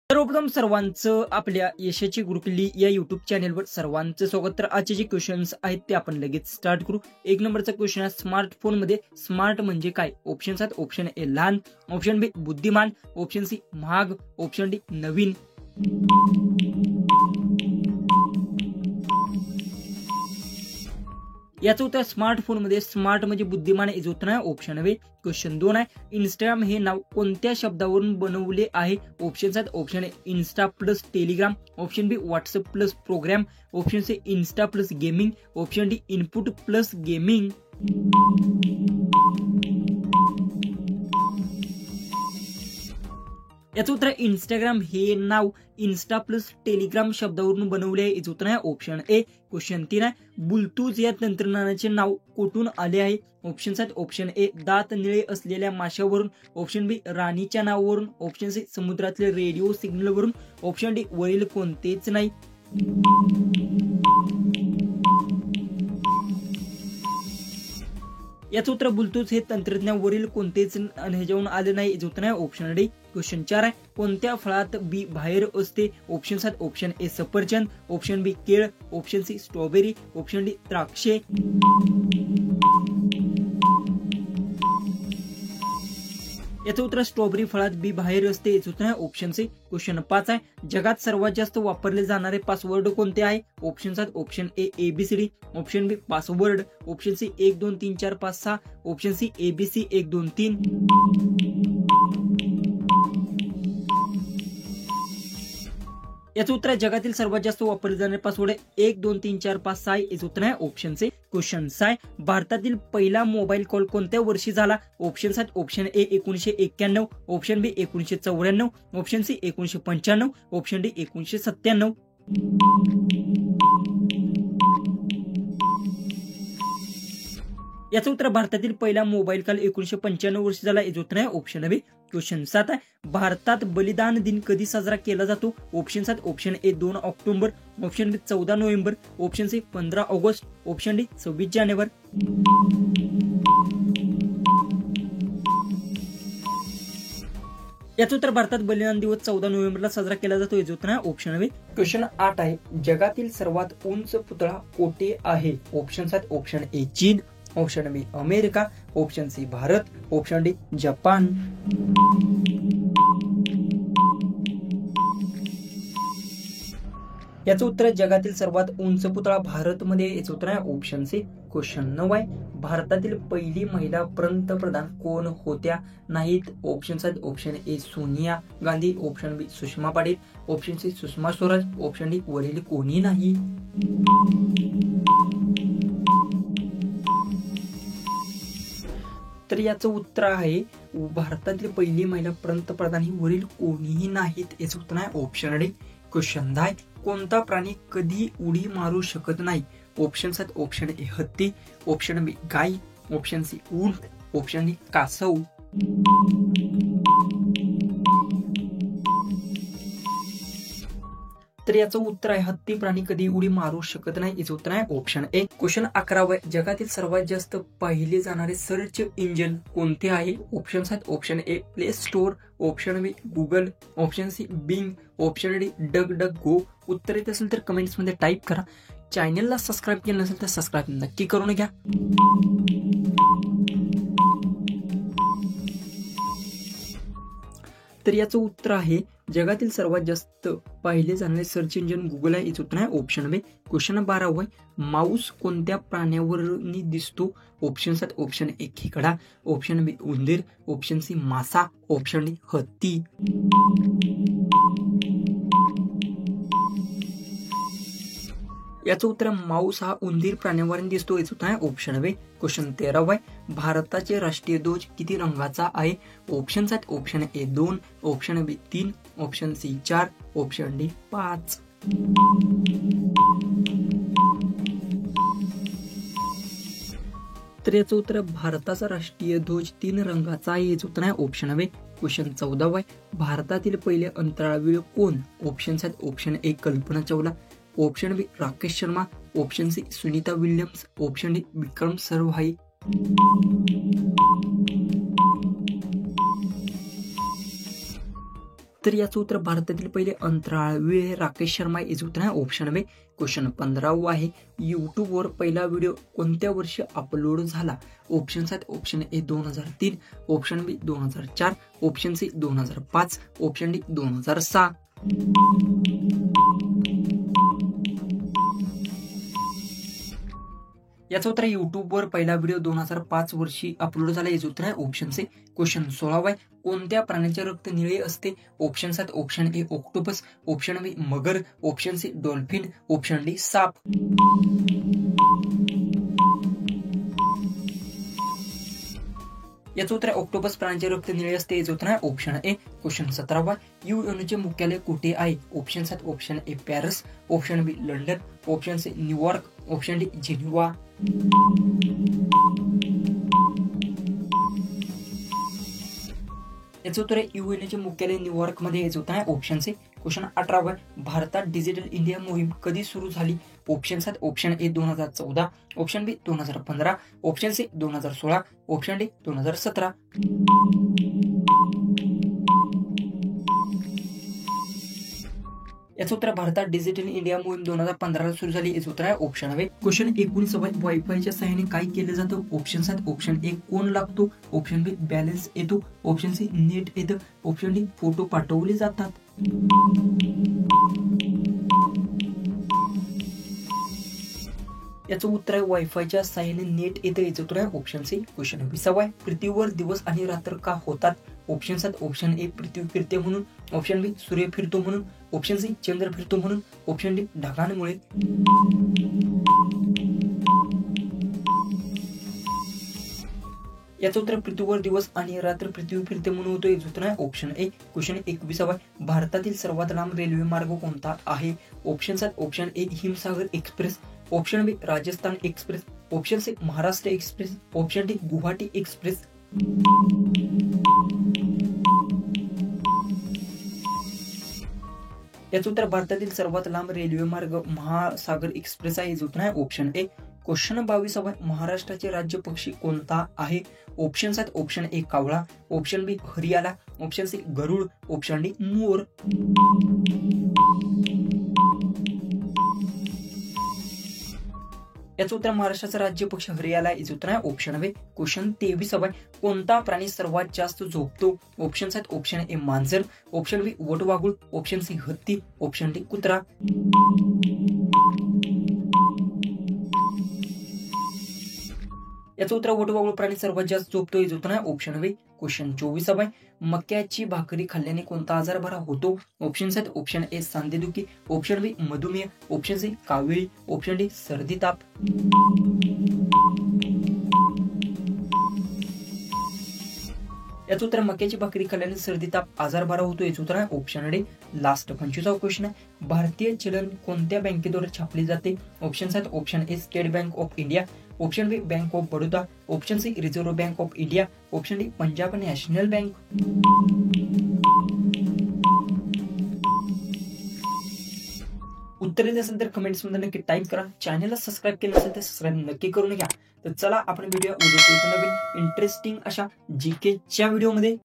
सर्वप्रथम सर्वांचं आपल्या यशाची गुरुकिल्ली या युट्यूब चॅनेलवर सर्वांचं स्वागत. तर आजचे जे क्वेश्चन्स आहेत ते आपण लगेच स्टार्ट करू. एक नंबरचा क्वेश्चन आहे, स्मार्टफोनमध्ये स्मार्ट म्हणजे काय? ऑप्शन्स आहेत, ऑप्शन ए लहान, ऑप्शन बी बुद्धिमान, ऑप्शन सी महाग, ऑप्शन डी नवीन. याचं उत्तर स्मार्टफोनमध्ये स्मार्ट म्हणजे बुद्धिमान याचं उत्तर आहे ऑप्शन बी. क्वेश्चन 2 आहे, इंस्टाग्राम हे नाव कोणत्या शब्दावरून बनवले आहे? ऑप्शन्स आहेत, option A insta plus Telegram, option B WhatsApp plus program, option C insta plus gaming, option D input plus gaming. याचं उत्तर इंस्टाग्राम हे नाव इन्स्टा प्लस टेलिग्राम शब्दावरून बनवले आहे. याचं उत्तर आहे ऑप्शन ए. क्वेश्चन 3 आहे, ब्लूटूथ या तंत्रज्ञानाचे नाव कुठून आले आहे? ऑप्शन्स आहेत, ऑप्शन ए दात निळे असलेल्या माशावरून, ऑप्शन बी राणीच्या नावावरून, ऑप्शन सी समुद्रातल्या रेडिओ सिग्नलवरून, ऑप्शन डी वरील कोणतेच नाही. याचं उत्तर ब्लूटूथ हे तंत्रज्ञानावरील कोणतेच ह्याच्यावरून आले नाही. याचं उत्तर आहे ऑप्शन डी. क्वेश्चन 4 आहे, कोणत्या फळात बी बाहेर असते? ऑप्शन्स आहेत, ऑप्शन ए सफरचंद, ऑप्शन बी केळ, option C strawberry, option D द्राक्षे. याचं उत्तर स्ट्रॉबेरी फळात बी बाहेर असते. याचं उत्तर आहे ऑप्शन सी. क्वेश्चन 5 आहे, जगात सर्वात जास्त वापरले जाणारे पासवर्ड कोणते आहे? ऑप्शन्स आहेत, option A ABCD, option B password, option C 1 2 3 4 5 6, option C ABC 1 2 3. याचं उत्तर आहे जगातील सर्वात जास्त वापरले जाणारे पासवर्ड 1 2 3 4 5 6. याचं उत्तर आहे ऑप्शन सी. क्वेश्चन 6, भारतातील पहिला मोबाईल कॉल कोणत्या वर्षी झाला? ऑप्शन्स आहेत, option A 1991, option B 1994, option C 1995, option D 1997. याचं उत्तर भारतातील पहिला मोबाईल कॉल 1995 वर्षी झाला. याचं उत्तर आहे ऑप्शन बी. क्वेश्चन 7 आहे, भारतात बलिदान दिन कधी साजरा केला जातो? ऑप्शन्स आहेत, option A 2 October, option B 14 November, option C 15 August, option D 26 जानेवारी. याचं उत्तर भारतात बलिदान दिवस 14 नोव्हेंबरला साजरा केला जातो. याचं उत्तर आहे ऑप्शन बी. क्वेश्चन 8 आहे, जगातील सर्वात उंच पुतळा कोठे आहे? ऑप्शन्स आहेत, ऑप्शन ए चीन, option B America, option C Bharat, option D जपान. याचं उत्तर जगातील सर्वात उंच पुतळा भारतमध्ये. याचं उत्तर आहे ऑप्शन सी. क्वेश्चन 9 आहे, भारतातील पहिली महिला पंतप्रधान कोण होत्या? नाहीत. ऑप्शन्स आहेत, option A Sonia Gandhi, option B Sushma Patil, option C Sushma Swaraj, option D वरील कोणी नाही. तर याचं उत्तर आहे भारतातील पहिली महिला पंतप्रधान ही वरील कोणीही नाहीत. याचं उत्तर आहे ऑप्शन डी. क्वेश्चन 10, कोणता प्राणी कधी उडी मारू शकत नाही? ऑप्शन्स आहेत, ऑप्शन ए हत्ती, ऑप्शन बी गाय, ऑप्शन सी ऊंट, ऑप्शन डी कासव. तर याचं उत्तर आहे हत्ती प्राणी कधी उडी मारू शकत नाही. याचं उत्तर आहे ऑप्शन ए. क्वेश्चन 11, जगातील सर्वात जास्त पाहिले जाणारे सर्च इंजिन कोणते आहे? ऑप्शन्स आहेत, option A play store, option B Google, option C Bing, option D DuckDuckGo. उत्तर येत असेल तर कमेंट्स मध्ये टाईप करा. चॅनलला सबस्क्राईब केलं नसेल तर सबस्क्राईब नक्की करून घ्या. तर याचं उत्तर आहे जगातील सर्वात जास्त पाहिले जाणारे सर्च इंजिन गुगल आहे. याचं उत्तर आहे ऑप्शन बी. क्वेश्चन 12, माऊस कोणत्या प्राण्यावर दिसतो? ऑप्शन्स आहेत, ऑप्शन ए खेकडा, ऑप्शन बी उंदीर, ऑप्शन सी मासा, ऑप्शन डी हत्ती. याचं उत्तर माऊस हा उंदीर प्राण्यावर दिसतो. याचं उत्तर आहे ऑप्शन बी. क्वेश्चन 13, भारताचे राष्ट्रीय ध्वज किती रंगाचा आहे? ऑप्शन्स आहेत, option A 2, option B 3, option C 4, option D 5. तर याचं उत्तर भारताचा राष्ट्रीय ध्वज 3 रंगाचा आहे. याचं उत्तर आहे ऑप्शन बी. क्वेश्चन 14, भारतातील पहिले अंतराळवीर कोण? ऑप्शन्स आहेत, option A Kalpana Chawla, option B Rakesh Sharma, option C Sunita Williams, option D Vikram Sarabhai. तर याचं उत्तर भारतातील पहिले अंतराळवीर राकेश शर्मा इज उत्तर आहे ऑप्शन बी. क्वेश्चन 15 आहे. युट्यूबवर पहिला व्हिडिओ कोणत्या वर्षी अपलोड झाला? ऑप्शन्स आहेत option A 2003, option B 2004, option C 2005, option D 2006. याचं उत्तर युट्यूबवर पहिला व्हिडिओ 2005 वर्षी अपलोड झाला याचं उत्तर आहे ऑप्शन सी. क्वेश्चन 16 आहे. कोणत्या प्राण्याचे रक्त निळे असते? ऑप्शन्स आहेत option A octopus, option B मगर, option C dolphin, option D साप. याचं उत्तर ऑक्टोपस प्राण्याचे रक्त निळे असते याचं उत्तर आहे ऑप्शन ए. क्वेश्चन 17 युएनओचे मुख्यालय कुठे आहे? ऑप्शन्स आहेत option A Paris, option B London, option C New York, option D Geneva. याचं उत्तर युएनओचे मुख्यालय न्यूयॉर्क मध्ये याचं उत्तर आहे ऑप्शन सी. क्वेश्चन 18 भारतात डिजिटल इंडिया मोहीम कधी सुरू झाली? ऑप्शन्स आहेत option A 2014, option B 2015, option C 2016, option D 2017. याचं उत्तर भारतात डिजिटल इंडिया मोहीम 2015 सुरू झाली याचं उत्तर आहे ऑप्शन बी. क्वेश्चन 19 वायफायच्या सहाय्याने काय केलं जातं? ऑप्शन्स आहेत ऑप्शन ए कोन लागतो, ऑप्शन बी बॅलन्स येतो, ऑप्शन सी नेट येतं, ऑप्शन डी फोटो पाठवले जातात. याचं उत्तर आहे वायफायच्या सहाय्याने नेट येतं याचं उत्तर आहे ऑप्शन सी. क्वेश्चन 20 पृथ्वीवर दिवस आणि रात्र का होतात? ऑप्शन्स आहेत ऑप्शन ए पृथ्वी फिरते म्हणून, ऑप्शन बी सूर्य फिरतो म्हणून, ऑप्शन सी चंद्र फिरतो म्हणून, ऑप्शन डी ढगांमुळे. याचं उत्तर पृथ्वीवर दिवस आणि रात्र पृथ्वी फिरते म्हणून होतो याचं उत्तर आहे ऑप्शन ए. क्वेश्चन 21 भारतातील सर्वात लांब रेल्वे मार्ग कोणता आहे? ऑप्शन्स आहेत option A Himsagar express, option B Rajasthan express, option C Maharashtra express, option D Guwahati express. याचं उत्तर भारतातील सर्वात लांब रेल्वे मार्ग महासागर एक्सप्रेस आहे याचं उत्तर आहे ऑप्शन ए. क्वेश्चन 22 महाराष्ट्राचे राज्य पक्षी कोणता आहे? ऑप्शन्स आहेत ऑप्शन ए कावळा, ऑप्शन बी हरियाला, ऑप्शन सी गरुड, ऑप्शन डी मोर. याचं उत्तर महाराष्ट्राचा राज्य पक्ष हरियाला याचं उत्तर आहे ऑप्शन बी. क्वेश्चन 23 कोणता प्राणी सर्वात जास्त झोपतो? ऑप्शन्स आहेत ऑप्शन ए मांजर, ऑप्शन बी वटवाघूळ, ऑप्शन सी हत्ती, ऑप्शन डी कुत्रा. याचं उत्तर वटवाघूळ प्राणी सर्वात जास्त झोपतो याचं उत्तर आहे ऑप्शन बी. क्वेश्चन 24 मक्याची भाकरी खाल्ल्याने कोणता आजार बरा होतो? ऑप्शन्स आहेत ऑप्शन ए सांधेदुखी, ऑप्शन बी मधुमेह, ऑप्शन सी कावीळ, ऑप्शन डी सर्दी ताप. याचं उत्तर मक्याची भाकरी खाल्ल्याने सर्दी ताप आजार बरा होतो याचं उत्तर आहे ऑप्शन डी. लास्ट 25वा क्वेश्चन आहे भारतीय चलन कोणत्या बँकेद्वारे छापले जाते? ऑप्शन्स आहेत option A State Bank of India, option B Bank of Baroda, option C Reserve Bank of India, option D Punjab National Bank. उत्तर येत असेल तर कमेंट्स मध्ये नक्की टाईप करा. चॅनलला सबस्क्राईब केलं असेल तर सबस्क्राईब नक्की करून घ्या. तर चला आपण उद्या नवीन इंटरेस्टिंग अशा जीकेच्या व्हिडिओमध्ये